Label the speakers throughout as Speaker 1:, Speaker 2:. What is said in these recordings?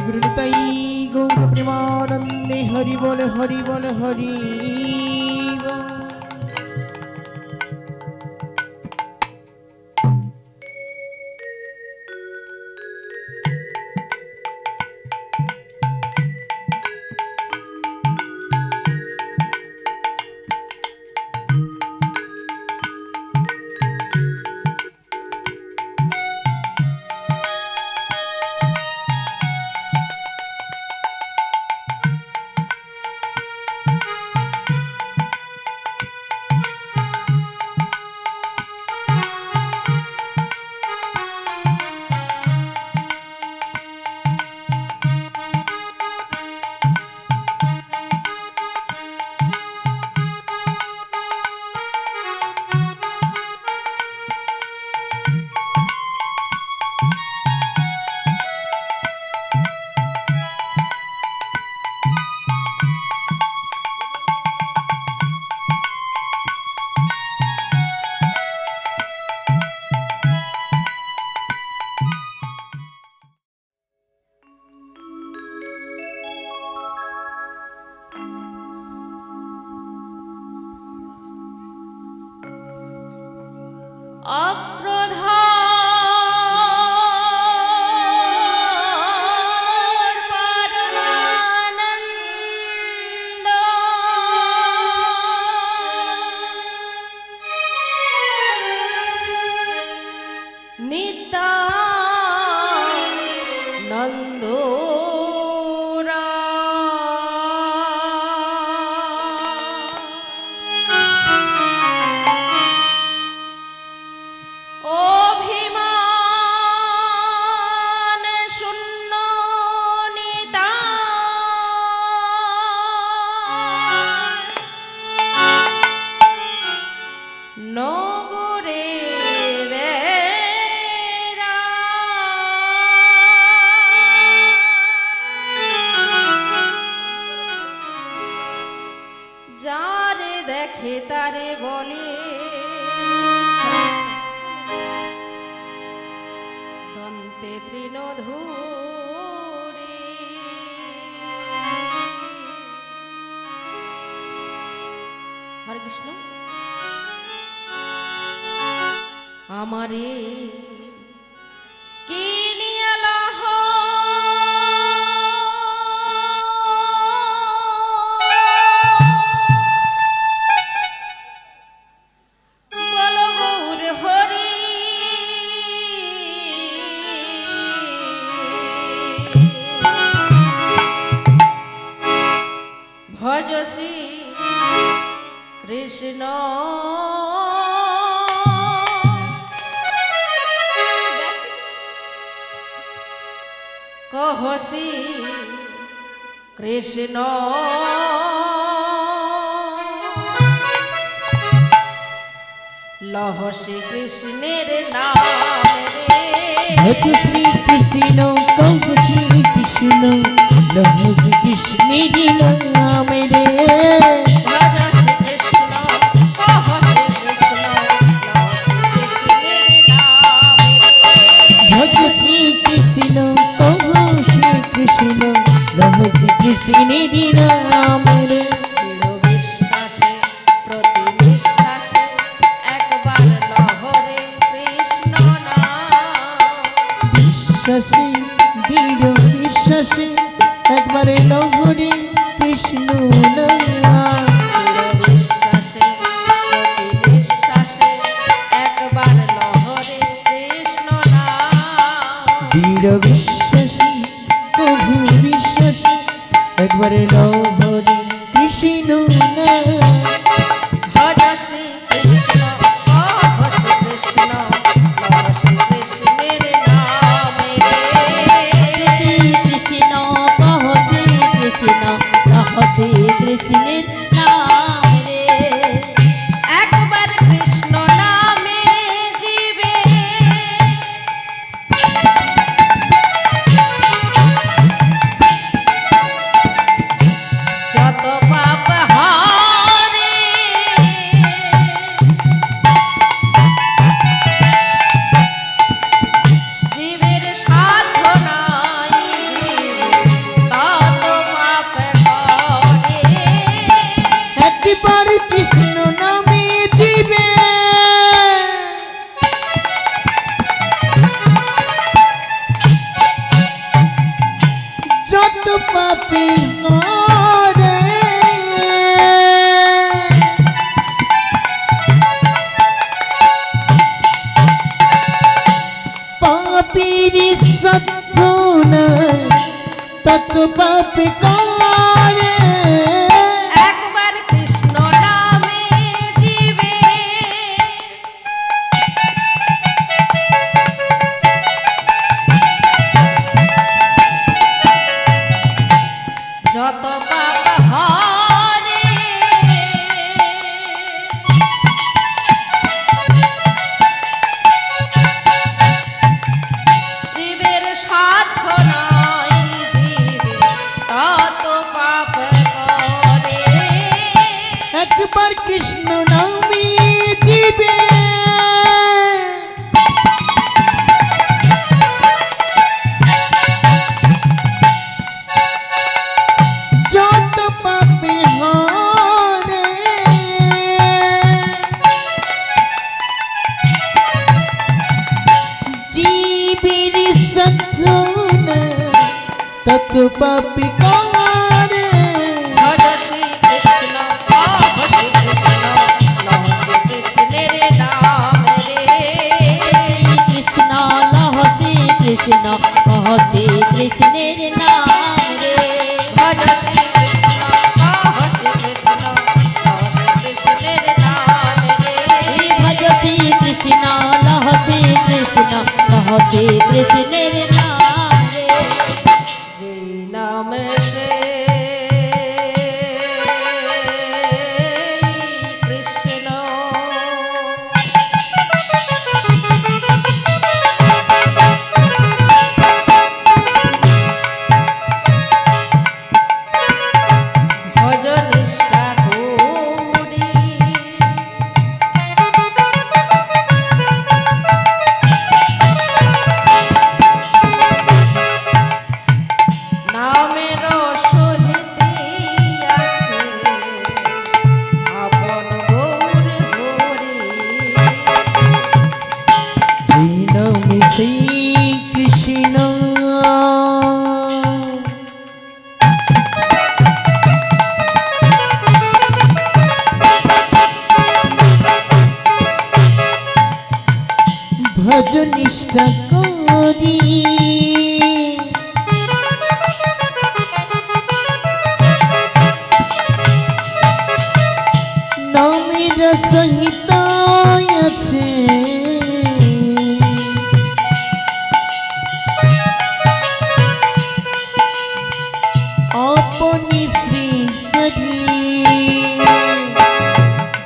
Speaker 1: গুরু নিতাই গৌর প্রেমানন্দে হরি বল হরি বল হরি বল।
Speaker 2: দেখে তারে বলে দন্তে তৃণধূরে হরে কৃষ্ণ আমারে কি নিয়ে লহ ভজ শ্রী কৃষ্ণ কহ শ্রী কৃষ্ণ লহ শ্রী কৃষ্ণের নাম রে
Speaker 1: ভজ শ্রী কৃষ্ণ কহ শ্রী কৃষ্ণ লহ শ্রী কৃষ্ণের নাম রে
Speaker 2: ভজ শ্রী কৃষ্ণ কহ শ্রী কৃষ্ণ
Speaker 1: ভজ শ্রী কৃষ্ণ কহ শ্রী কৃষ্ণ লহ শ্রী কৃষ্ণের নাম রে বিশ্বাসে দৃঢ় বিশ্বাসে একবারে লহরে কৃষ্ণ নাম
Speaker 2: বিশ্বাসে প্রতি বিশ্বাসে একবার লহরে কৃষ্ণ নাম
Speaker 1: দৃঢ় বিশ্বাসে প্রভু বিশ্বাসে একবারে লহরে কৃষ্ণ নাম
Speaker 2: ভজ শ্রী কৃষ্ণ কহ শ্রী কৃষ্ণ লহ শ্রী কৃষ্ণের নাম রে
Speaker 3: শ্রী কৃষ্ণ কহ শ্রী কৃষ্ণ লহ শ্রী কৃষ্ণের নাম রে
Speaker 2: একবার কৃষ্ণ নামে জীবে
Speaker 1: পাপী হরে পাপীর সাধনা তত পাপী করে
Speaker 2: একবার কৃষ্ণ নামে জীবে যত পাপ হরে জীবের সাধনায় জীবে তত পাপ করে
Speaker 1: একবার কৃষ্ণ নামে জীবে যত পাপী হরে জীবের সাধনা তত পাপী করে
Speaker 2: ভজ শ্রী কৃষ্ণ শ্রী কৃষ্ণ লহ শ্রী কৃষ্ণের নাম রে
Speaker 3: কৃষ্ণ লহ শ্রী কৃষ্ণ কহ শ্রী কৃষ্ণের নাম রে
Speaker 2: ভজ শ্রী কৃষ্ণ শ্রী কৃষ্ণ লহ শ্রী কৃষ্ণের নাম রে
Speaker 3: ভজ শ্রী কৃষ্ণ লহ শ্রী কৃষ্ণ কহ শ্রী কৃষ্ণের নাম রে
Speaker 2: যে নাম সে কৃষ্ণ ভজ নিষ্ঠা করি নামের সহিতে আছে আপন গৌর হরি
Speaker 1: এই নামে সেই কৃষ্ণ ভজ নিষ্ঠা করি নামের সহিত আছে আপনি শ্রী হরি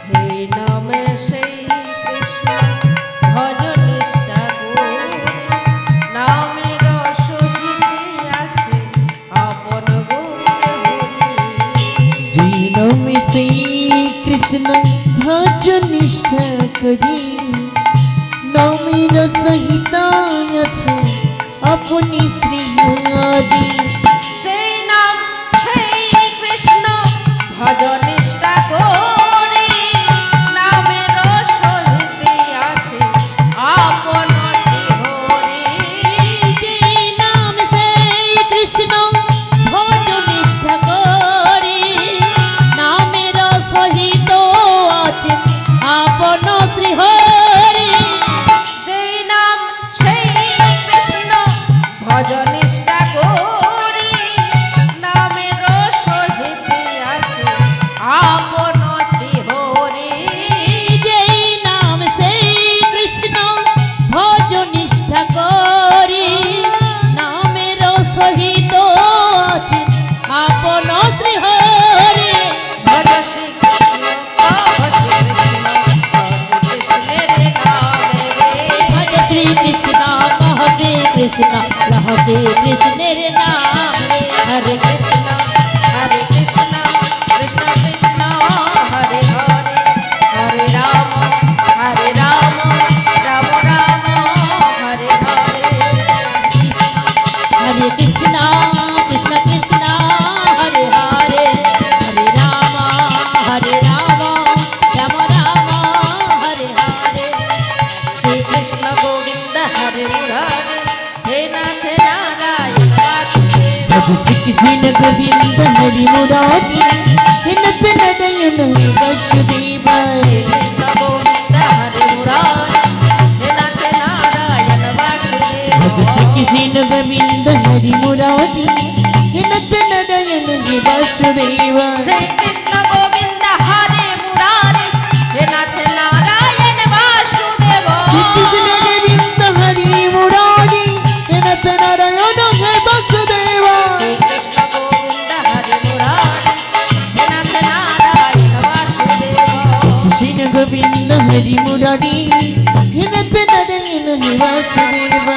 Speaker 2: যে নামে সেই কৃষ্ণ ভজ নিষ্ঠা করি নামের সহিতে আছে আপন গৌর হরি
Speaker 1: যে নামে সেই কৃষ্ণ ভজ নিষ্ঠা করি নামের সহিত আছে আপনি শ্রী হরি
Speaker 2: যেই নাম সেই কৃষ্ণ ভজ নিষ্ঠা করি নামের সহিতে আছে আপন শ্রী হরি
Speaker 3: যেই নাম সেই কৃষ্ণ ভজ নিষ্ঠা করি নামের সহিত আছে আপন শ্রী হরি
Speaker 2: যেই নাম সেই কৃষ্ণ ভজ নিষ্ঠা করি নামের সহিতে আছে আপন শ্রী হরি
Speaker 3: যেই নাম সেই কৃষ্ণ ভজ নিষ্ঠা করি নামের সহিত আছে আপন শ্রী হরি
Speaker 2: ভজ শ্রী কৃষ্ণ কৃষ্ণের নামে রে
Speaker 3: ভজ শ্রী কৃষ্ণ কহ শ্রী কৃষ্ণ লহ শ্রী কৃষ্ণের নাম রে
Speaker 2: হরে কৃষ্ণ কৃষ্ণ কৃষ্ণ হরে হরে হরে রাম রাম রাম হরে হরে
Speaker 3: হরে কৃষ্ণ কৃষ্ণ কৃষ্ণ হরে হরে হরে রাম রাম রাম হরে হরে
Speaker 2: শ্রী কৃষ্ণ গোবিন্দ হরে মুরারে হে নাথ নারায়ণ বাসুদেব
Speaker 1: भज श्री कृष्ण गोविंद हरि मुरारी हिनत नयन वसुदेव
Speaker 2: कृष्ण गोविंद हरे मुरारी हे नाथ नारायण वासुदेव
Speaker 1: भज श्री कृष्ण गोविंद हरि मुरारी हिनत नयन वसुदेव
Speaker 2: श्री कृष्ण गोविंद हरे मुरारी हे नाथ नारायण वासुदेव
Speaker 1: श्री कृष्ण गोविंद हरि मुरारी हिनत नारायण वसुदेव
Speaker 2: श्री कृष्ण गोविंद हरे मुरारी हे नाथ नारायण वासुदेव
Speaker 1: कृष्ण गोविंद हरि मुरारी हिनत नारायण वसुदेव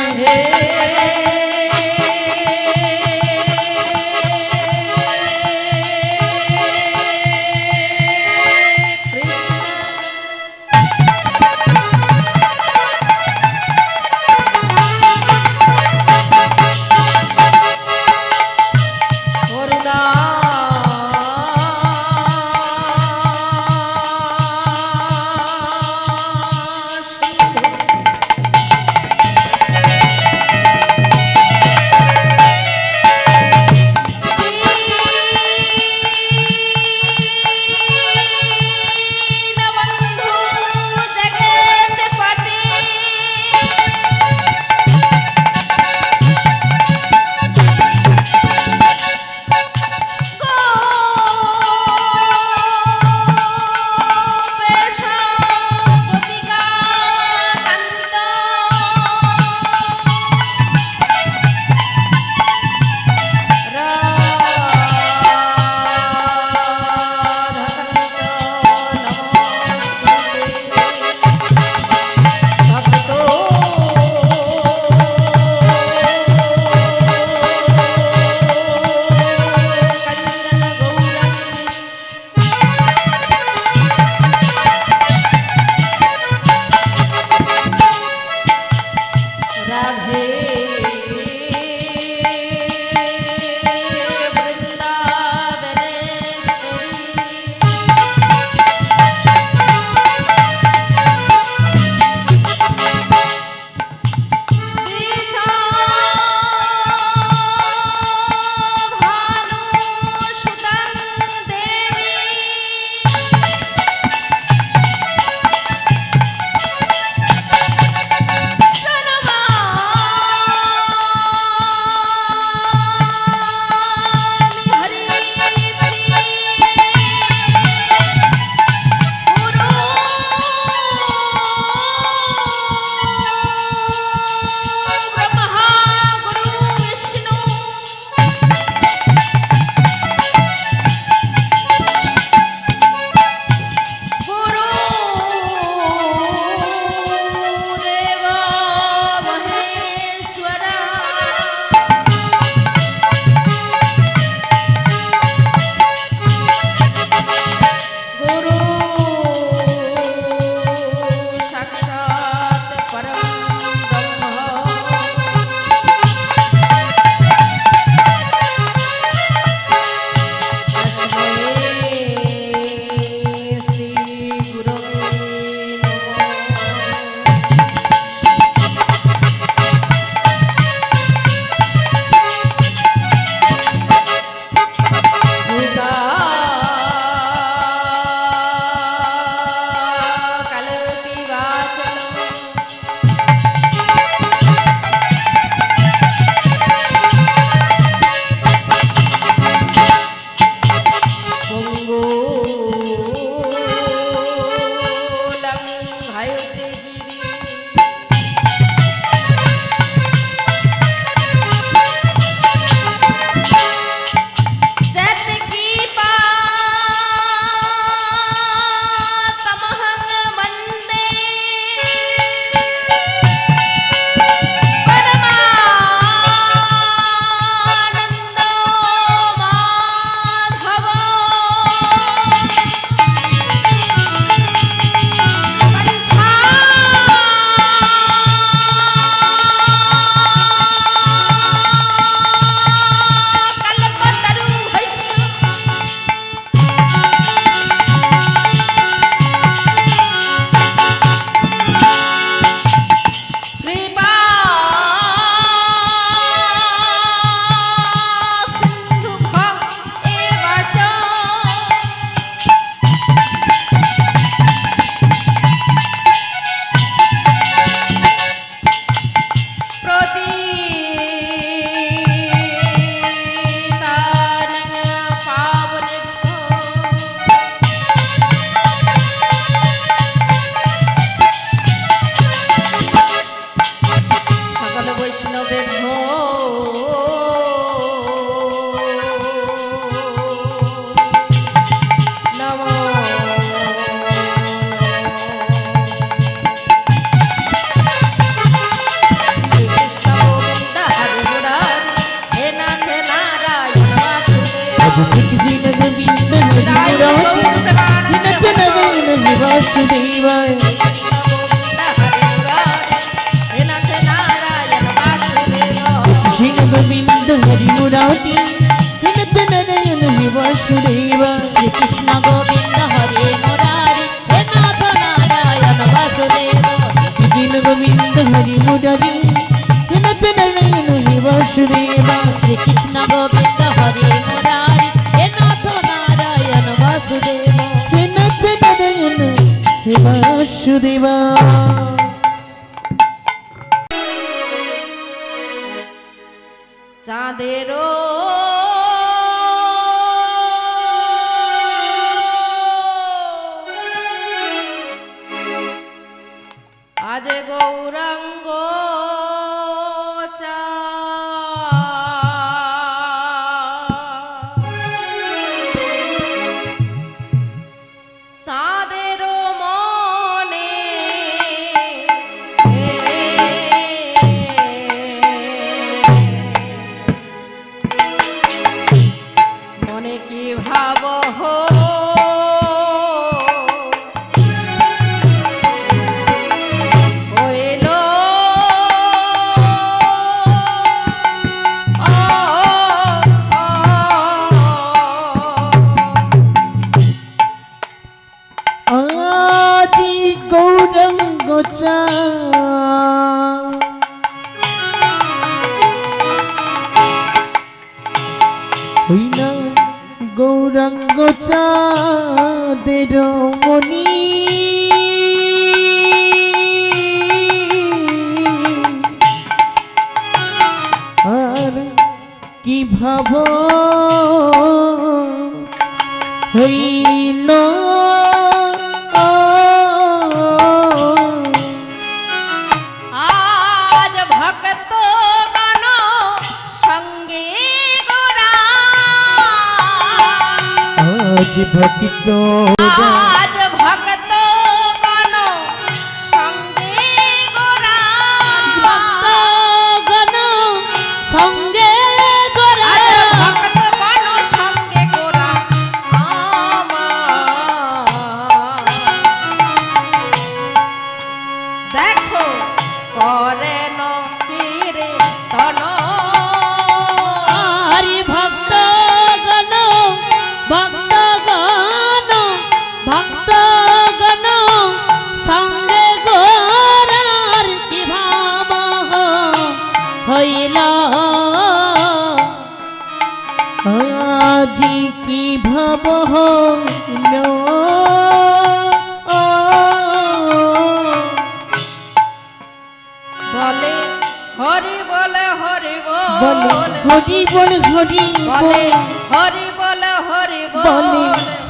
Speaker 1: আজ শ্রীকৃষ্ণ গোবিন্দ হরি মুরারি নত নয়ন হে বাসুদেব কৃষ্ণ গোবিন্দ হরি মুরারি নত নয়ন হে বাসুদেব
Speaker 3: শ্রীকৃষ্ণ গোবিন্দ হরে মুরারি হে নাথ নারায়ণ বাসুদেব
Speaker 1: কৃষ্ণ গোবিন্দ হরি মুরারি নত নয়ন হে বাসুদেব
Speaker 3: শ্রীকৃষ্ণ গোবিন্দ হরে মুরারি হে নাথ নারায়ণ বাসুদেব
Speaker 1: নত নয়ন হে বাসুদেব
Speaker 2: চাঁদেরও আজ গৌরাঙ্গ চাঁদেরও মনে মনে কি ভাব হইল
Speaker 1: আজি গৌরঙ্গ চা হইল গৌরঙ্গ চাঁদের মণি আর কি ভাব হইল
Speaker 2: আজ ভক্ত গণ সঙ্গে গোরা
Speaker 1: আজ ভক্ত
Speaker 2: আজ ভক্ত গণ সঙ্গে গোরা
Speaker 3: ভক্তগণ সঙ্গে গোরা
Speaker 2: আজ ভক্ত গণ সঙ্গে গোরা দেখো করে নীরে তন
Speaker 3: হরি ভক্তগণ ভক্তগণ ভক্তগণ সঙ্গে গোরার কি ভাব হইল
Speaker 1: আজি কি ভাব হইল
Speaker 2: বলে হরি বলে হরি
Speaker 1: বলে
Speaker 2: বল
Speaker 1: হরি বল হরি
Speaker 2: বলে
Speaker 1: বল
Speaker 2: হরি বলে হরি
Speaker 1: বলে
Speaker 2: বল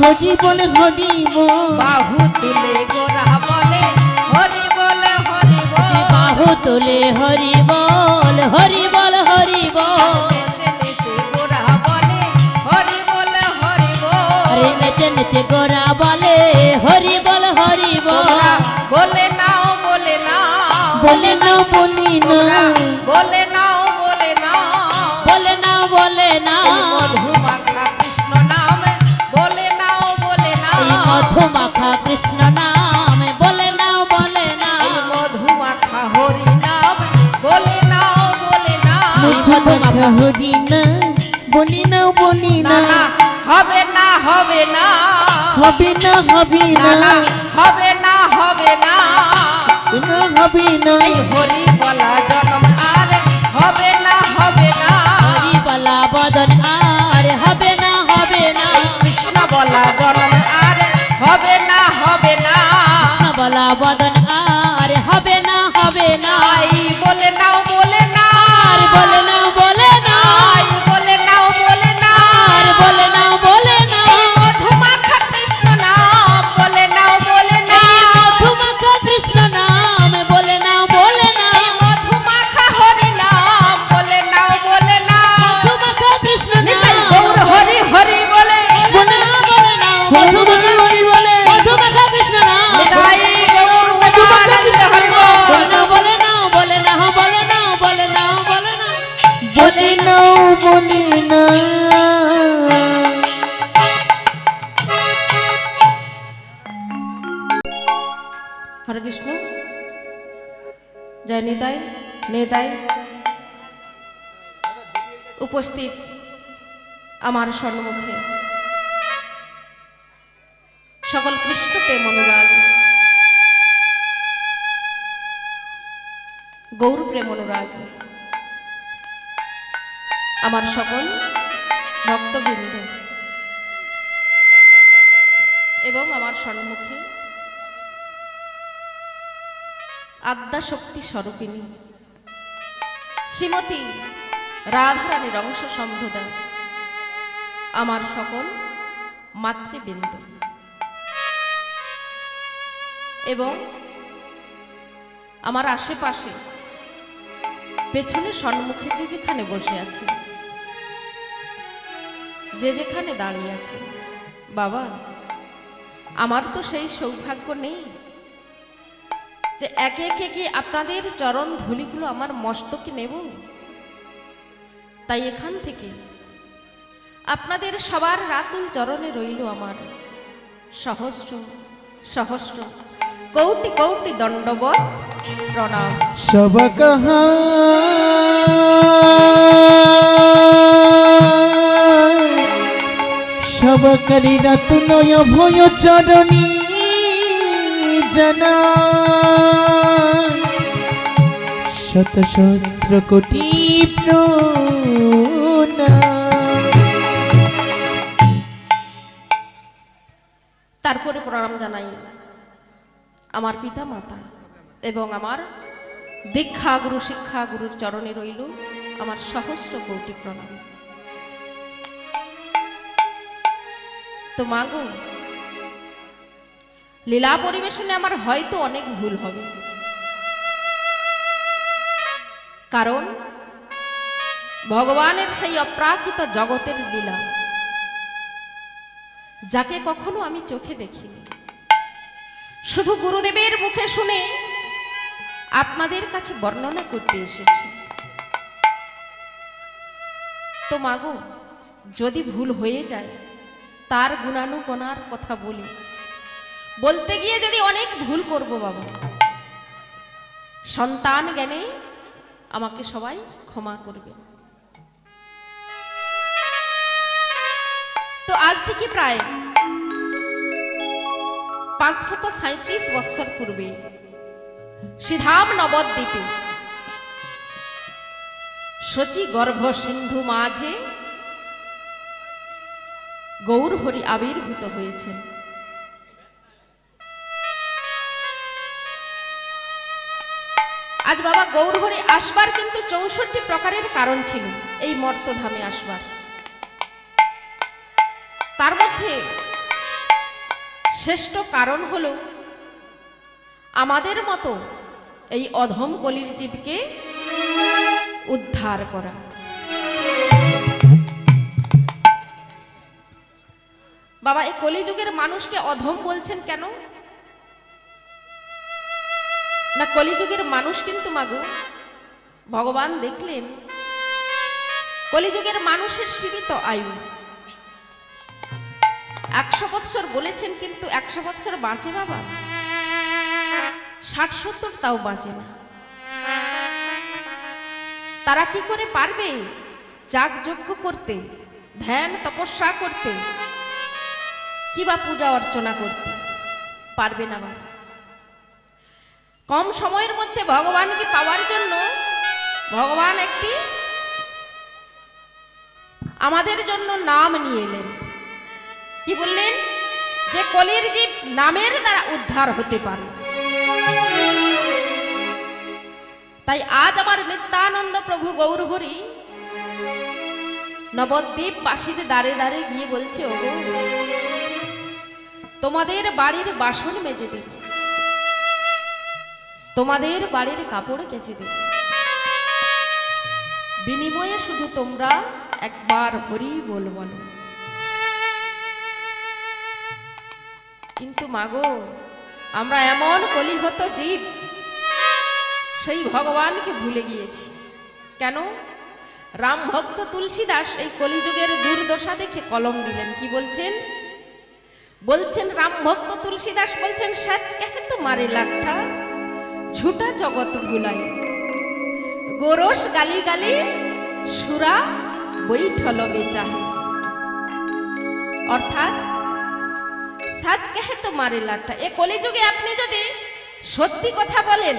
Speaker 1: হরি বল হরি বল
Speaker 2: বাহু তুলে গোরা বলে হরি বলে হরি বল
Speaker 3: বাহু তুলে হরি বল হরি বল হরি বল
Speaker 2: নেচে নেচে গোরা বলে হরি বলে হরি
Speaker 3: হরে
Speaker 2: বল
Speaker 3: নেচে নেচে গোরা বলে হরি বল হরি
Speaker 2: তোমরা
Speaker 3: বল
Speaker 2: বলে নাও বলে নাও
Speaker 1: বলে না বলি না
Speaker 2: তোমরা বলে নাও বলে নাও
Speaker 3: বলে না বলে না
Speaker 2: মধুমাখা কৃষ্ণ নামে বলে নাও বলে নাও
Speaker 3: এই মধুমাখা কৃষ্ণ নাম বলে না বলে না
Speaker 2: এই মধুমাখা হরি নাম বলে নাও বলে নাও
Speaker 1: মধুমাখা হরি না বলি না বলি
Speaker 2: না
Speaker 1: না
Speaker 2: না হবে না হবে না
Speaker 1: হবে না হবে
Speaker 2: না
Speaker 1: না
Speaker 2: না হবে না হবে না
Speaker 1: না হবে না
Speaker 2: এই হরি বলা জন্ম আর হবে না হবে না
Speaker 3: হরি বলা বদন আর হবে না হবে না
Speaker 2: কৃষ্ণ বলা জন্ম আর হবে না হবে না
Speaker 3: কৃষ্ণ বলা বদন আর হবে না হবে না
Speaker 2: আই বলে নাও বলে না
Speaker 3: আর বলে না বলে না
Speaker 2: আই বলে নাও বলে না
Speaker 3: আর বলে না বলে না
Speaker 2: মধুমাখা কৃষ্ণ নাম বলে নাও বলে না
Speaker 3: মধুমাখা কৃষ্ণ নাম বলে না বলে না
Speaker 2: মধুমাখা হরি নাম বলে নাও বলে না
Speaker 3: মধুমাখা কৃষ্ণ
Speaker 2: নিতাই
Speaker 3: নাম
Speaker 2: গৌর হরি হরি বলে
Speaker 3: বলে না বলে না
Speaker 1: মধুমাখা হরি বলে
Speaker 3: মধুমাখা কৃষ্ণ নাম
Speaker 2: নিতাই গৌর প্রেমানন্দ হরি
Speaker 3: বলে
Speaker 2: বল
Speaker 3: না বলে না বলে না বলে না বলে না বলে না
Speaker 1: বলি না বলি না
Speaker 2: নেতায় নেতায় উপস্থিত আমার সম্মুখে সকল কৃষ্ণ প্রেম অনুরাগ গৌর প্রেম অনুরাগ আমার সকল ভক্তবৃন্দ এবং আমার সম্মুখে আদ্যা শক্তি স্বরূপিণী শ্রীমতী রাধারানীর অংশ সম্ভোদা আমার সকল মাতৃবৃন্দ এবং আমার আশেপাশে পেছনে সম্মুখে যে যেখানে বসে আছে যে যেখানে দাঁড়িয়ে আছে বাবা আমার তো সেই সৌভাগ্য নেই যে একে একে কি আপনাদের চরণ ধুলিগুলো আমার মস্তকে নেব তাই এখান থেকে আপনাদের সবার রাতুল চরণে রইল আমার সহস্র সহস্র কৌটি কৌটি দণ্ডবত প্রণাম
Speaker 1: সব কহা সব করি রত্নয় ভয় চরণী জনা শত সহস্র কোটি প্রণাম।
Speaker 2: তারপরে প্রণাম জানাই আমার পিতা মাতা এবং আমার দীক্ষা গুরু শিক্ষা গুরুর চরণে রইল আমার সহস্র কোটি প্রণাম। তো মাগো লীলা পরিবেশনে আমার হয়তো অনেক ভুল হবে, কারণ ভগবানের সেই অপ্রাকৃত জগতের লীলা যাকে কখনো আমি চোখে দেখিনি, শুধু গুরুদেবের মুখে শুনে আপনাদের কাছে বর্ণনা করতে এসেছি। তো মাগো যদি ভুল হয়ে যায় তার গুণানুগণার কথা বলি, বলতে গিয়ে যদি অনেক ভুল করব বাবা, সন্তান জ্ঞানে আমাকে সবাই ক্ষমা করবে। তো আজ থেকে প্রায় 537 বৎসর পূর্বে শ্রীধাম নবদ্বীপে শচী গর্ভ সিন্ধু মাঝে গৌরহরি আবির্ভূত হয়েছেন। আজ বাবা গৌরহরি আসবার কিন্তু 64 প্রকারের কারণ ছিল এই মর্তধামে আসবার। তার মধ্যে শ্রেষ্ঠ কারণ হলো আমাদের মতো এই অধম কলির জীবকে উদ্ধার করা। বাবা এই কলিযুগের মানুষকে অধম বলছেন কেন? না, কলিযুগের মানুষ কিন্তু মাগো ভগবান দেখলেন কলিযুগের মানুষের সীমিত আয়ু 100 বৎসর বলেছেন, কিন্তু 100 বৎসর বাঁচে বাবা 60-70 তাও বাঁচে না। তারা কি করে পারবে যাগযজ্ঞ করতে, ধ্যান তপস্যা করতে, কিবা পূজা অর্চনা করতে? পারবে না বাবা। কম সময়ের মধ্যে ভগবানকে পাওয়ার জন্য ভগবান একটি আমাদের জন্য নাম নিয়ে এলেন। কি বললেন? যে কলির জীব নামের দ্বারা উদ্ধার হতে পারে। তাই আজ আমার নিত্যানন্দ প্রভু গৌরহরি নবদ্বীপ বাসীর দ্বারে দ্বারে গিয়ে বলছে, ওগো তোমাদের বাড়ির বাসন মেজে দেব, তোমাদের বাড়ির কাপড় কেচে দেব, বিনিময়ে শুধু তোমরা একবার হরি বল বলো। কিন্তু মাগো আমরা এমন কলিহত জীব সেই ভগবানকে ভুলে গিয়েছি। কেন? রাম ভক্ত তুলসীদাস এই কলিযুগের দুর্দশা দেখে কলম দিলেন। কি বলছেন? বলছেন রাম ভক্ত তুলসীদাস বলছেন, সচ কহে তোমারে লাঠা ঝুটা জগৎ ভুলাই। গোরস গালি গালি সুরা বৈঠল বেচাহে। অর্থাৎ সাজ কেহে তো মারে লাঠা। এ কলিযুগে আপনি যদি সত্যি কথা বলেন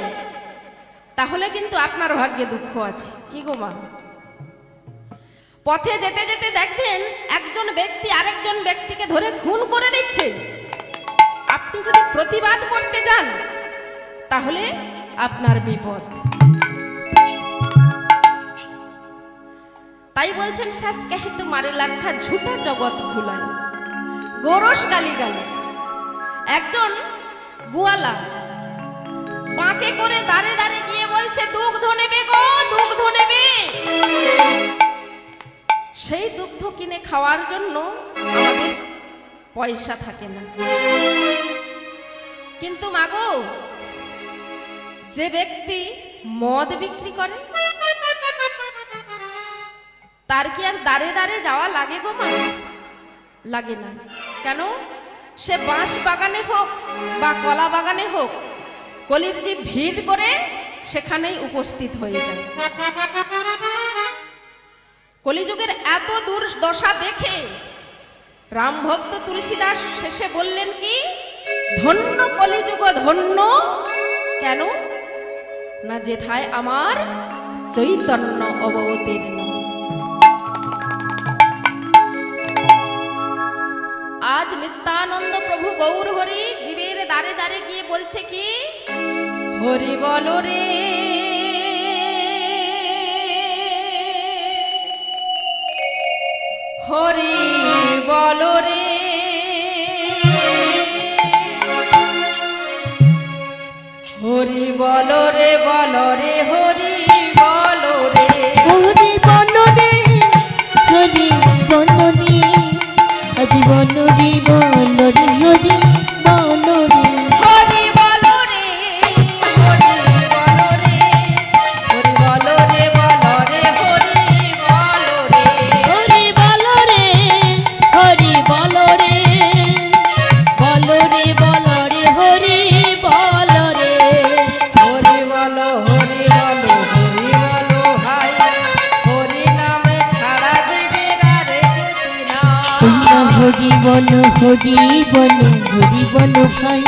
Speaker 2: তাহলে কিন্তু আপনার ভাগ্যে দুঃখ আছে। কি গো মা, পথে যেতে যেতে দেখবেন একজন ব্যক্তি আরেকজন ব্যক্তিকে ধরে খুন করে দিচ্ছে, আপনি যদি প্রতিবাদ করতে যান তাহলে আপনার বিপদ। তাই বলছেন সাজ কেহে তো মারে লাঠা ঝুটা জগৎ ভুলায়। গোরস গালি গালি। একজন গোয়ালা বাঁকে করে দাঁড়ে দাঁড়ে গিয়ে বলছে দুগ্ধ নেবে গো, দুগ্ধ নেবে। সেই দুগ্ধ কিনে খাওয়ার জন্য আমাদের পয়সা থাকে না। কিন্তু মাগো, যে ব্যক্তি মদ বিক্রি করে তার কি আর দাঁড়ে দাঁড়ে যাওয়া লাগে গো মা? লাগে না। কেন? সে বাঁশ বাগানে হোক বা কলা বাগানে হোক, কলির যে ভিড় করে সেখানেই উপস্থিত হয়ে যায়। কলিযুগের এত দুর্দশা দেখে রাম ভক্ত তুলসীদাস শেষে বললেন কি, ধন্য কলিযুগ ধন্য। কেন না, যেথায় আমার চৈতন্য অবতীর্ণ। আজ নিত্যানন্দ প্রভু গৌর হরি জীবের দ্বারে দ্বারে গিয়ে বলছে কি, হরি বল রে, হরি বল রে, হরি বল রে, বল রে, হরি বল রে,
Speaker 1: হরি বলো রে, হরি বলো রে, হরি বলো রে, বলো রে, হরি বলো রে।
Speaker 2: হরি বল রে, হরি বল রে, হরি বল রে, বল রে, হরি বল রে,
Speaker 3: হরি বলো রে, হরি বলো রে, বলো রে, বলো রে, হরি বলো রে।
Speaker 2: হরি বল, হরি বল, হরি বল ভাই, হরি নামে ছাড়া জীবের আর গতি নাই।
Speaker 1: হরি বলো, হরি বলো, হরি বলো ভাই,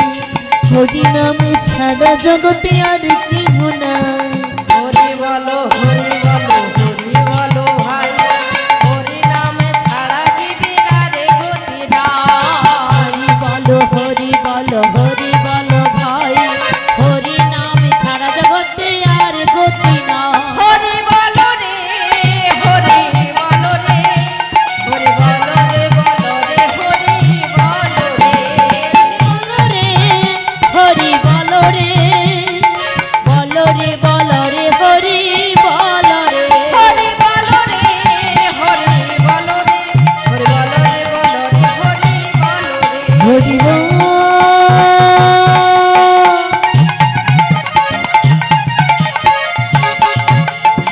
Speaker 1: হরি নামে ছাড়া জগতে আর কেহ নাই।
Speaker 2: হরি বল, হরি বল, হরি বল ভাই, হরি নামে ছাড়া জীবের আর গতি নাই।
Speaker 3: বলো হরি বলো, হরি বলো ভাই, হরি নাম ছাড়া জগতে আর গতি না।
Speaker 2: হরি বল রে, হরি বল রে, হরি বল রে, বল রে, হরি বল রে,
Speaker 3: হরি বলো রে, বলো রে, বলো রে, হরি বলো রে।
Speaker 2: হরি বল রে, হরি বল রে, হরি বল রে, বল রে, হরি বল রে।
Speaker 1: হরি বল।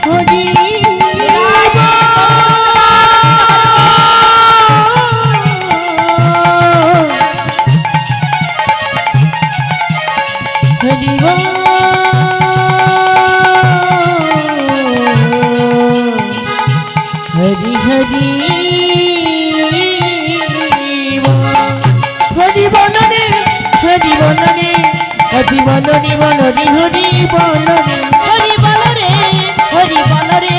Speaker 1: হরি হরি বল। হরি হরি হরি বননে, হরি বননে, হরি বননে, বননে, হরি বননে।
Speaker 3: হরি বলো রে, হরি বলো রে,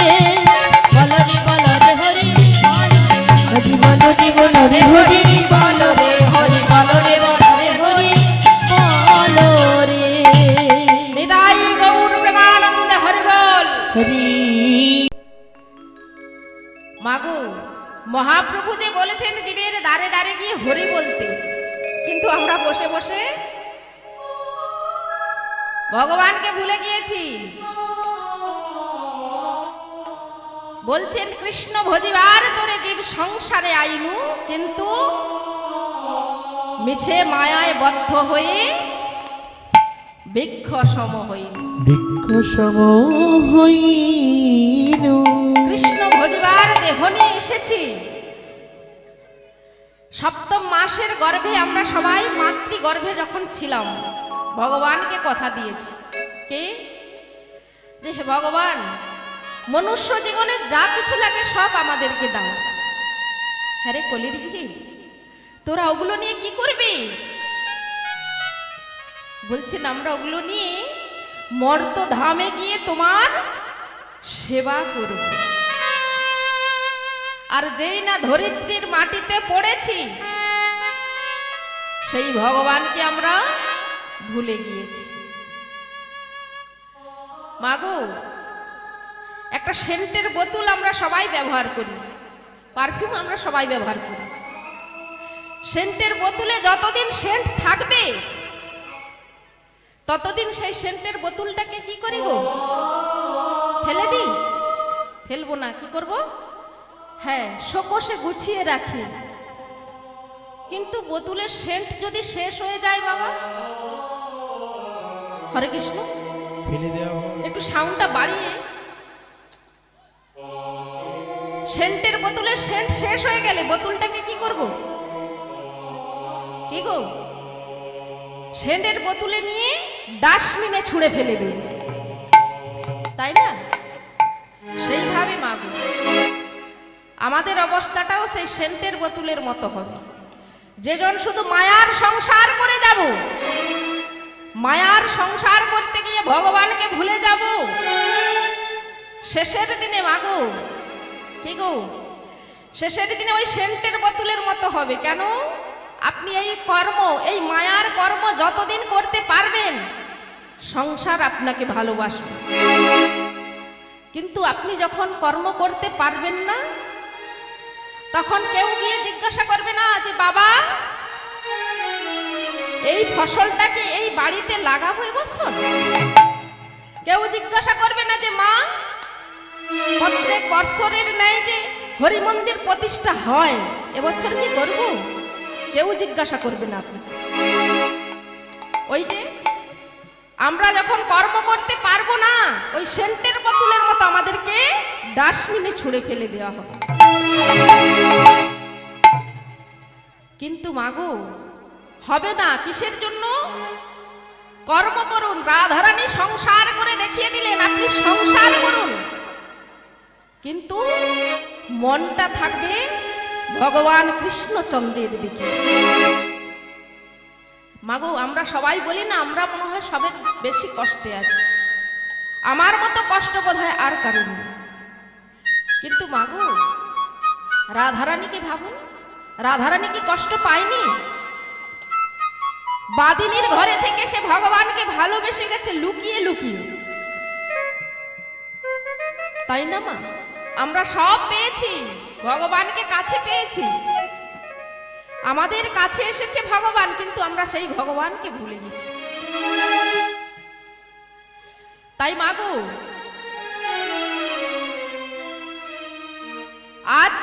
Speaker 3: বলো রে, বলো রে, হরি
Speaker 1: হরি বননে, বননে, হরি
Speaker 2: বল রে, হরি বল রে, বল রে, হরি
Speaker 3: বলো রে।
Speaker 2: নিতাই গৌর প্রেমানন্দে হরি বল।
Speaker 1: হরি।
Speaker 2: মাগো, মহাপ্রভু যে বলেছেন জীবের দ্বারে দ্বারে গিয়ে হরি বলতে, কিন্তু আমরা বসে বসে ভগবানকে ভুলে গিয়েছি। বলছেন কৃষ্ণ ভজিবার তোরে জীব সংসারে আইনু, কিন্তু মিছে মায়ায় বদ্ধ হয়ে বৃক্ষ সম হইল।
Speaker 1: বৃক্ষ সম হইল।
Speaker 2: কৃষ্ণ ভজিবার দেহ নিয়ে এসেছি। সপ্তম মাসের গর্ভে আমরা সবাই মাতৃ গর্ভে যখন ছিলাম, ভগবানকে কথা দিয়েছি, কে যে হে ভগবান, মনুষ্য জীবনে যা কিছু লাগে সব আমাদেরকে দাও। হ্যাঁ রে কলির ঝি, তোরা ওগুলো নিয়ে কি করবি? বলছেন আমরা ওগুলো নিয়ে মর্ত ধামে গিয়ে তোমার সেবা করব। আর যেই না ধরিত্রীর মাটিতে পড়েছি সেই ভগবানকে আমরা ভুলে গিয়েছি। মাগো, একটা সেন্টের বোতল আমরা সবাই ব্যবহার করি, পারফিউম আমরা সবাই ব্যবহার করি। সেন্টের বোতলে যতদিন সেন্ট থাকবে ততদিন সেই সেন্টের বোতলটাকে কি করি গো? ফেলে দিই? ফেলবো না, কি করব? হ্যাঁ, শোকসে গুছিয়ে রাখি। কিন্তু বোতলের সেন্ট যদি শেষ হয়ে যায় বাবা, হরে কৃষ্ণ,
Speaker 4: ফেলে দেওয়া হয়।
Speaker 2: একটু সাউন্ডটা বাড়িয়ে। সেন্টের বোতলের সেন্ট শেষ হয়ে গেলে বোতলটাকে কি করব? কি গো? সেন্টের বোতলে নিয়ে ডাস্টবিনে ছুঁড়ে ফেলে দিই, তাই না? সেইভাবে মাগো, আমাদের অবস্থাটাও সেই সেন্টের বোতলের মতো হবে। যেজন শুধু মায়ার সংসার করে যাব, মায়ার সংসার করতে গিয়ে ভগবানকে ভুলে যাব, শেষের দিনে মাগো, কি গো, শেষের দিনে ওই সেন্টের বোতলের মতো হবে। কেন? আপনি এই কর্ম, এই মায়ার কর্ম যতদিন করতে পারবেন সংসার আপনাকে ভালোবাসবে। কিন্তু আপনি যখন কর্ম করতে পারবেন না, তখন কেউ গিয়ে জিজ্ঞাসা করবে না যে বাবা এই ফসলটাকে এই বাড়িতে লাগাবো এবছর। কেউ জিজ্ঞাসা করবে না যে মা প্রত্যেক বৎসরের ন্যায় যে হরি মন্দির প্রতিষ্ঠা হয় এবছর কি করব। কেউ জিজ্ঞাসা করবে না আপনি। ওই যে আমরা যখন কর্ম করতে পারবো না, ওই সেন্টের বোতলের মতো আমাদেরকে ডাস্টবিনে ছুঁড়ে ফেলে দেওয়া হবে। কিন্তু মাগো হবে না। কিসের জন্য? কর্ম করুন। রাধারানী সংসার করে দেখিয়ে দিলেন, আপনি সংসার করুন, কিন্তু মনটা থাকবে ভগবান কৃষ্ণচন্দ্রের দিকে। মাগো, আমরা সবাই বলি না আমরা মনে হয় সবের বেশি কষ্টে আছি, আমার মতো কষ্ট বোধহয় আর কারণ নেই। কিন্তু মাগো, রাধারানীকে ভাবুন, রাধারানী কি কষ্ট পায়নি? বাদিনীর ঘরে থেকে সে ভগবানকে ভালোবেসে গেছে লুকিয়ে লুকিয়ে, তাই না মা? আমরা সব পেয়েছি, ভগবানকে কাছে পেয়েছি, আমাদের কাছে এসেছে ভগবান, কিন্তু আমরা সেই ভগবানকে ভুলে গেছি। তাই মাগো, আজ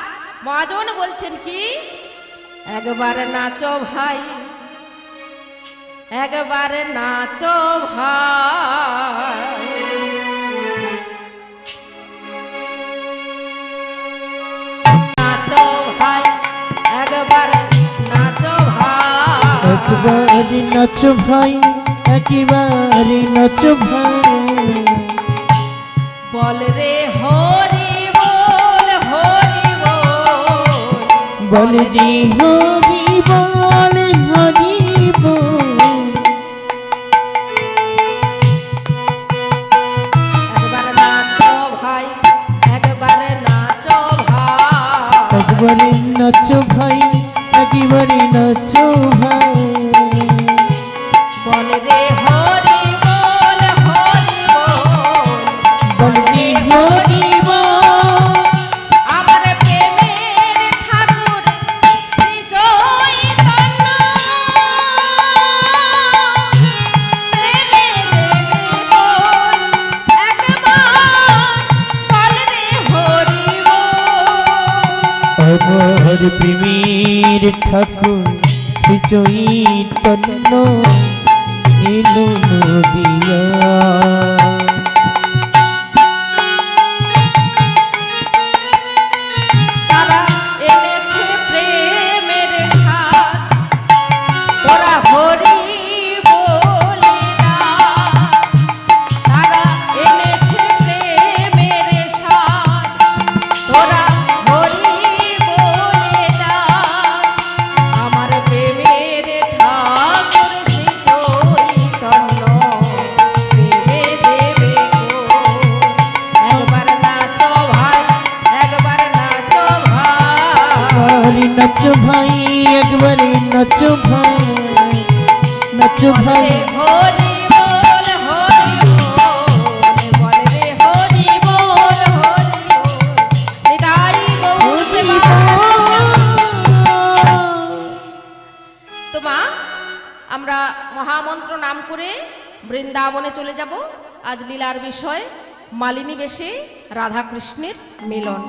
Speaker 2: মহাজন বলছেন কি, একবার নাচো ভাই, একবার নাচো ভাই, নাচো ভাই, একবার নাচো ভাই,
Speaker 1: একবার নাচো ভাই, একবার নাচো ভাই,
Speaker 2: বল রে হরি বল, হরি বল,
Speaker 1: বল রে হরি বল, হরি বল,
Speaker 2: একবার নাচো ভাই, একবার নাচো ভাই,
Speaker 1: একবার নাচো ভাই, একবার নাচো ভাই,
Speaker 2: বল রে হরি বল, হরি বল,
Speaker 1: বল রে হরি বল,
Speaker 2: আমার প্রেমের ঠাকুর শ্রী চৈতন্য, প্রেমের বল, একবার বল রে হরি বল,
Speaker 1: আমার প্রেমের ঠাকুর শ্রী চৈতন্য এলো নদিয়া।
Speaker 2: তারা এনেছে প্রেমের স্বাদ, তোরা হরি বলে ডাক, তারা এনেছে প্রেমের স্বাদ,
Speaker 1: একবারে নাচো ভাই, একবারে নাচো ভাই, নাচো ভাই।
Speaker 2: হরি বল হরি বল, বল রে হরি বল হরি বল, নিতাই গৌর তো মা, আমরা মহামন্ত্র নাম করে বৃন্দাবনে চলে যাব। আজ লীলার বিষয় মালিনী বেশে রাধা কৃষ্ণের মিলন।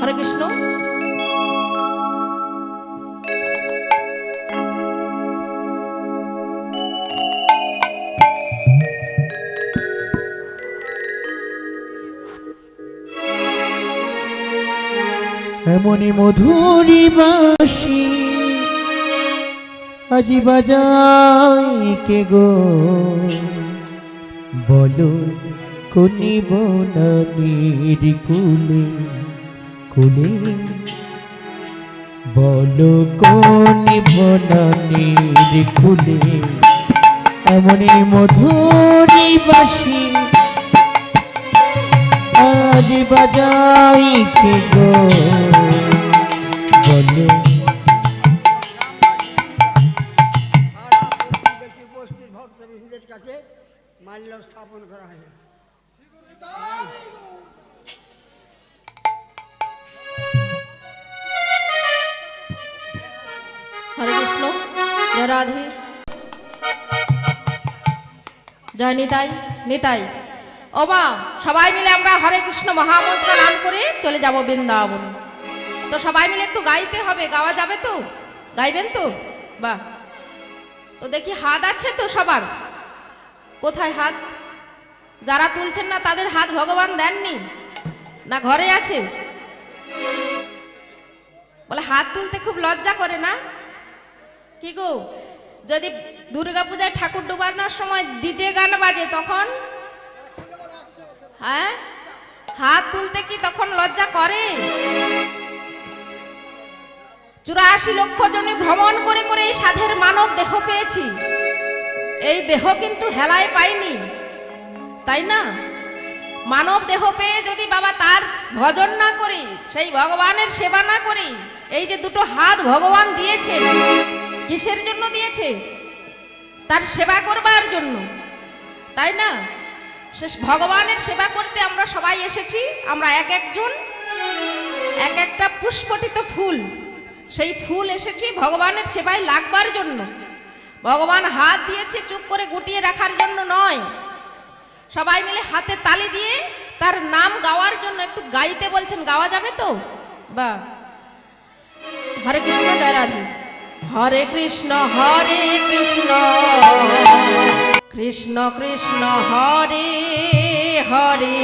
Speaker 2: হরে কৃষ্ণ।
Speaker 1: এমনি মধুরি বাঁশি আজি বাজাই কে গো, বলো কোনি বনানির কুলে কুলে, বলো কোনি বনানির কুলে, এমনি মধুরি বাঁশি আজ বাজাই কে গো, বলো।
Speaker 4: ভক্তদের কাছে মাল্য স্থাপন করা হয়।
Speaker 2: হরে কৃষ্ণ, জয় রাধে, জয় নিতাই নিতাই। ও মা, সবাই মিলে আমরা হরে কৃষ্ণ মহামন্ত্র নাম করে চলে যাব বৃন্দাবন। তো সবাই মিলে একটু গাইতে হবে, গাওয়া যাবে তো? গাইবেন তো? বাহ, তো দেখি হাত আছে তো সবার? কোথায় হাত? যারা তুলছেন না তাদের হাত ভগবান দেননি না, ঘরে আছে? বলে হাত তুলতে খুব লজ্জা করে না? কি গো, যদি দুর্গা পূজায় ঠাকুর ডুবানোর সময় ডিজে গান বাজে তখন হ্যাঁ হাত তুলতে কি তখন লজ্জা করে? 84 লক্ষ জনে ভ্রমণ করে করে এই সাধের মানব দেহ পেয়েছি। এই দেহ কিন্তু হেলায় পাইনি, তাই না? মানব দেহ পেয়ে যদি বাবা তার ভজন না করি, সেই ভগবানের সেবা না করি, এই যে দুটো হাত ভগবান দিয়েছে, কিসের জন্য দিয়েছে? তার সেবা করবার জন্য, তাই না? শেষ ভগবানের সেবা করতে আমরা সবাই এসেছি। আমরা এক একজন এক একটা পুষ্পটিত ফুল, সেই ফুল এসেছি ভগবানের সেবায় লাগবার জন্য। ভগবান হাত দিয়েছে চুপ করে গুটিয়ে রাখার জন্য নয়। সবাই মিলে হাতে তালি দিয়ে তার নাম গাওয়ার জন্য একটু গাইতে বলছেন, গাওয়া যাবে তো? বা হরে কৃষ্ণ, জয় রাধে। হরে কৃষ্ণ কৃষ্ণ কৃষ্ণ হরে হরে,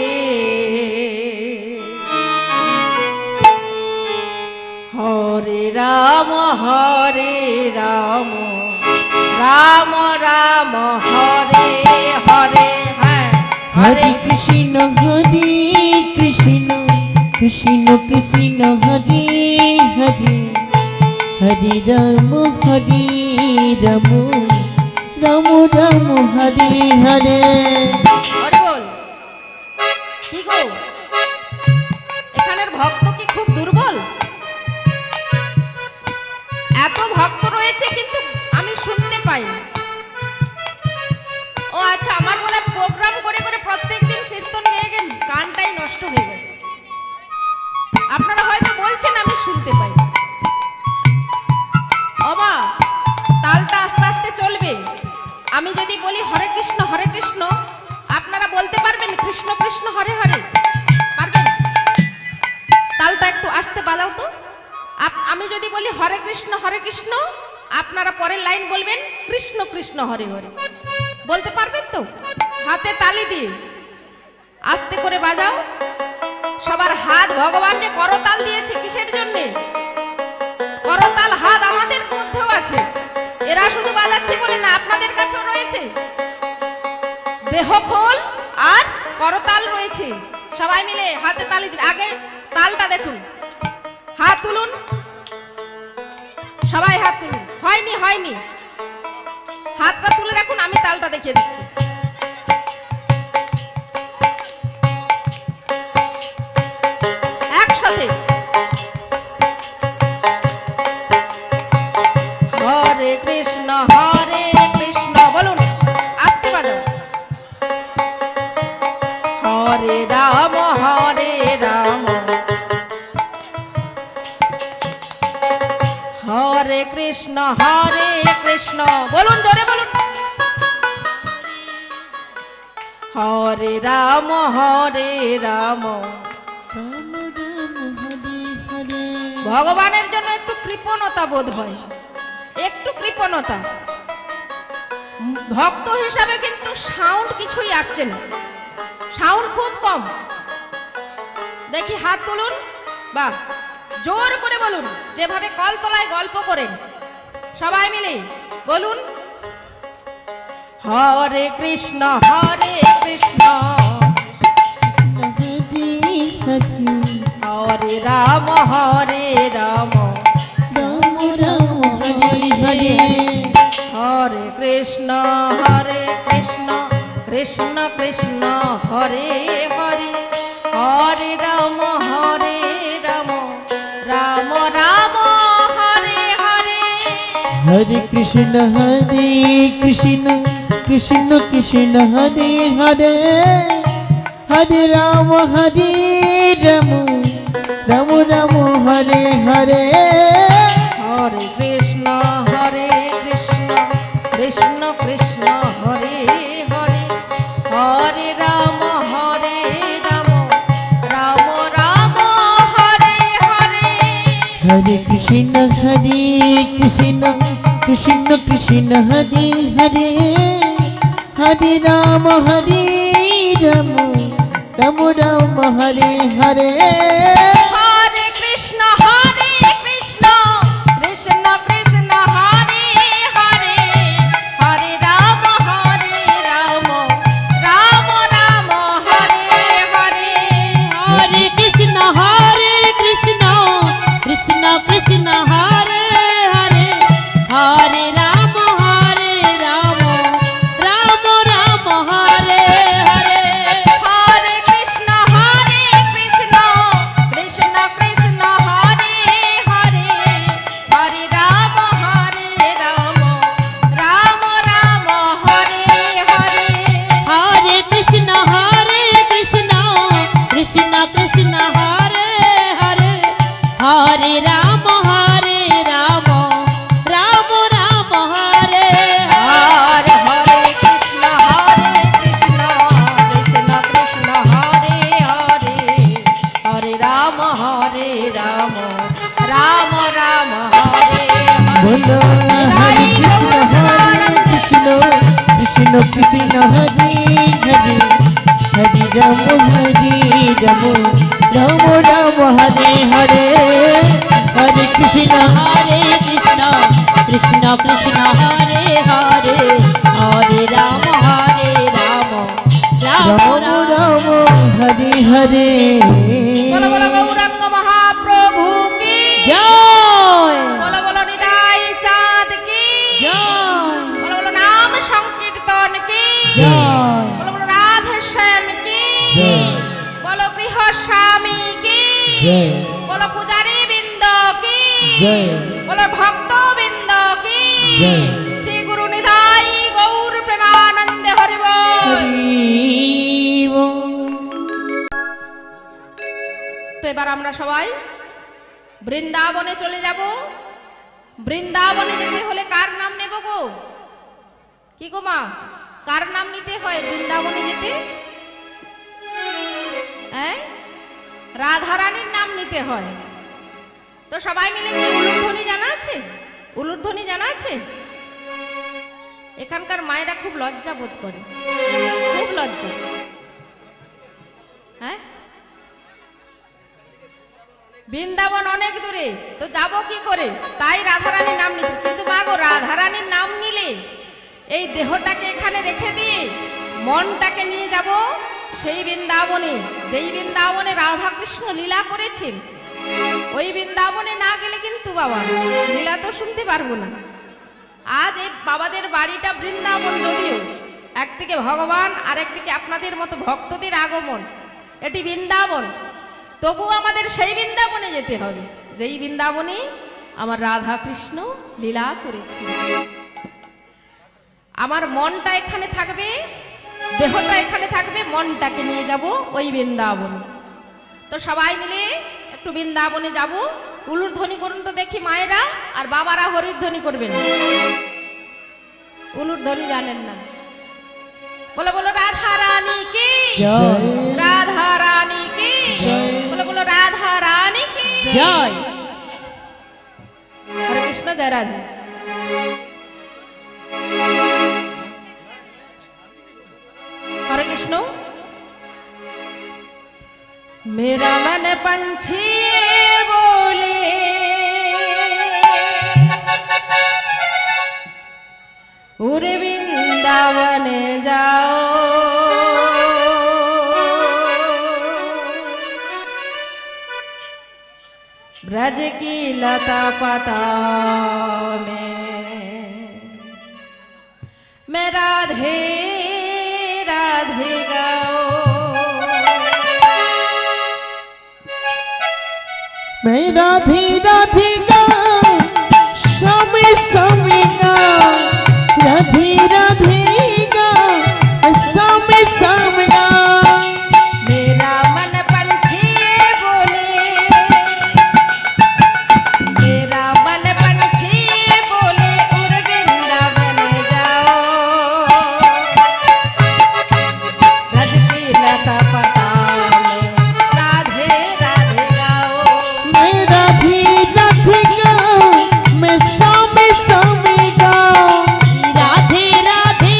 Speaker 2: হরে রাম রাম রাম হরে হরে। হ্যাঁ,
Speaker 1: হরে কৃষ্ণ কৃষ্ণ কৃষ্ণ কৃষ্ণ হরে হরে, হরে রাম রাম রাম হরে হরে।
Speaker 2: হরি বল। কি গো, এখানের ভক্ত কি খুব দুর্বল? এত ভক্ত রয়েছে কিন্তু আমি শুনতে পাই। ও আচ্ছা, আমার মনে হয় প্রোগ্রাম করে করে প্রত্যেকদিন কীর্তন গেয়ে গিয়ে গানটাই নষ্ট হয়ে গেছে। আপনারা হয়তো বলছেন, আমি শুনতে পাই। বাবা, তালটা আস্তে আস্তে চলবে। আমি যদি বলি হরে কৃষ্ণ, আপনারা বলতে পারবেন কৃষ্ণ কৃষ্ণ হরে হরে? পারবেন? তালটা একটু আস্তে বাজাও তো। আমি যদি বলি হরে কৃষ্ণ, আপনারা পরের লাইন বলবেন কৃষ্ণ কৃষ্ণ হরে হরে। বলতে পারবেন তো? হাতে তালি দিয়ে আস্তে করে বাজাও। সবার হাত ভগবান যে করতাল দিয়েছে কিসের জন্যে? করতাল হাত আমাদের মধ্যেও আছে। এরা শুধু বাজাচ্ছে বলে না, আপনাদের কাছেও রয়েছে। দেহ খোল আর করতাল রয়েছে, সবাই মিলে হাতে তালি দিন। আগে তালটা দেখুন, হাত তুলুন, সবাই হাত তুলুন। হয়নি হয়নি, হাতটা তুলে রাখুন, আমি তালটা দেখিয়ে দিচ্ছি। একসাথে হরে কৃষ্ণ বলুন, আস্তে বাজাও। হরে রাম হরে কৃষ্ণ বলুন, জোরে বলুন। হরে রাম
Speaker 1: রাম রাম হরে হরে।
Speaker 2: ভগবানের জন্য একটু কৃপণতা বোধ হয়, একটু কৃপণতা। ভক্ত হিসাবে কিন্তু সাউন্ড কিছুই আসছে না, সাউন্ড খুব কম। দেখি হাত তুলুন, বাহ, জোর করে বলুন, যেভাবে কলতলায় গল্প করেন। সবাই মিলে বলুন, হরে কৃষ্ণ হরে রাম
Speaker 1: রাম রাম হরে হরে।
Speaker 2: হরে কৃষ্ণ কৃষ্ণ কৃষ্ণ হরে হরে, হরে রাম রাম রাম হরে হরে।
Speaker 1: হরে কৃষ্ণ কৃষ্ণ কৃষ্ণ হরে হরে, হরে রাম রাম রাম হরে হরে।
Speaker 2: হরে কৃষ্ণ কৃষ্ণ কৃষ্ণ হরে হরে, হরে রাম রাম রাম হরে হরে।
Speaker 1: হরে কৃষ্ণ কৃষ্ণ কৃষ্ণ হরে হরে, হরে রাম রাম রাম হরে হরে।
Speaker 2: হরে কৃষ্ণ কৃষ্ণ কৃষ্ণ হরে হরে, হরে রাম রাম রাম হরে হরে।
Speaker 3: হরে কৃষ্ণ কৃষ্ণ কৃষ্ণ হরে হরে, হরে রাম রাম রাম হরে হরে।
Speaker 2: হরে কৃষ্ণ কৃষ্ণ কৃষ্ণ হরে হরে, হরে রাম রাম রাম হরে হরে।
Speaker 3: হরে কৃষ্ণ কৃষ্ণ কৃষ্ণ হরে হরে, হরে রাম রাম রাম হরে হরে।
Speaker 2: হরে কৃষ্ণ কৃষ্ণ কৃষ্ণ হরে হরে, হরে রাম রাম রাম হরে হরে।
Speaker 1: बोलो हरे कृष्ण कृष्ण कृष्ण हरे हरे, हरे राम राम राम हरे हरे। हरे कृष्ण
Speaker 3: কৃষ্ণ কৃষ্ণ হরে হরে, হরে রাম রাম
Speaker 1: राम राम हरे हरे।
Speaker 2: বলো বলো গৌরাঙ্গ মহাপ্রভু কি
Speaker 3: জয়
Speaker 2: বলো বলো নিতাই চাঁদ কি
Speaker 3: জয়
Speaker 2: বলো বলো নাম সংকীর্তন কি
Speaker 1: জয়।
Speaker 2: বলো বলো রাধে শ্যাম কি
Speaker 1: জয়।
Speaker 2: বলো গৃহ স্বামী কি
Speaker 1: जय
Speaker 2: বলো পূজারী বৃন্দ কি
Speaker 1: जय
Speaker 2: বলো ভক্ত বৃন্দ কি
Speaker 1: জয়।
Speaker 2: শ্রী গুরু নিতাই গৌর প্রেমানন্দে হরি বল।
Speaker 1: हरि बोल।
Speaker 2: তো এবার আমরা সবাই বৃন্দাবনে চলে যাব। বৃন্দাবনে যেতে হলে কার নাম নেব গো? কি গো মা, কার নাম নিতে হয় বৃন্দাবনে যেতে? হ্যাঁ, রাধারানীর নাম নিতে হয়। তো সবাই মিলে কি উলুধ্বনি জানা আছে? উলুধ্বনি জানা আছে? এখানকার মায়েরা খুব লজ্জা বোধ করে, খুব লজ্জা। হ্যাঁ, বৃন্দাবন অনেক দূরে, তো যাব কি করে? তাই রাধারানীর নাম নিতে। কিন্তু মা গো, রাধারানীর নাম নিলে এই দেহটাকে এখানে রেখে দিয়ে মনটাকে নিয়ে যাব সেই বৃন্দাবনে, যেই বৃন্দাবনে রাধা কৃষ্ণ লীলা করেছেন, ওই বৃন্দাবনে না গেলে কিন্তু বাবা লীলা তো শুনতে পারবো না। আজ এই বাবাদের বাড়িটা বৃন্দাবন, যদিও একদিকে ভগবান আর একদিকে আপনাদের মতো ভক্তদের আগমন, এটি বৃন্দাবন, তবু আমাদের সেই বৃন্দাবনে যেতে হবে যেই বৃন্দাবনে আমার রাধা কৃষ্ণ লীলা করেছে। আমার মনটা এখানে থাকবে, দেহটা এখানে থাকবে, মনটাকে নিয়ে যাব ওই বৃন্দাবনে। তো সবাই মিলে একটু বৃন্দাবনে যাব। উলুর ধ্বনি করুন তো দেখি মায়েরা, আর বাবারা হরির ধ্বনি করবেন। উলুর ধ্বনি জানেন না? বলো বলো রাধা রানী কি, রাধা রানী কি, বলো বলো রাধা রানী কি
Speaker 3: জয়।
Speaker 2: হরে কৃষ্ণ, জয় রাধে। हरे कृष्ण। मेरा मन पंछी बोले उरे वृंदावन जाओ, ब्रज की लता पता में मैं राधे राधे गाओ।
Speaker 1: मैं राधे राधे गाऊं, समय समय गाऊं, राधे राधे गाऊं, समय समय गाऊं।
Speaker 2: मेरा मन पंछी बोले, मेरा मन पंछी बोले उर वृंदावन जाओ, ब्रज की लता पता में राधे राधे गाओ।
Speaker 1: मैं राधे राधे गाऊं, मैं समय समय गाऊं,
Speaker 3: राधे राधे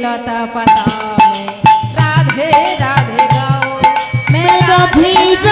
Speaker 3: लता पता में राधे राधे गाओ मैं
Speaker 1: राधे
Speaker 3: राधे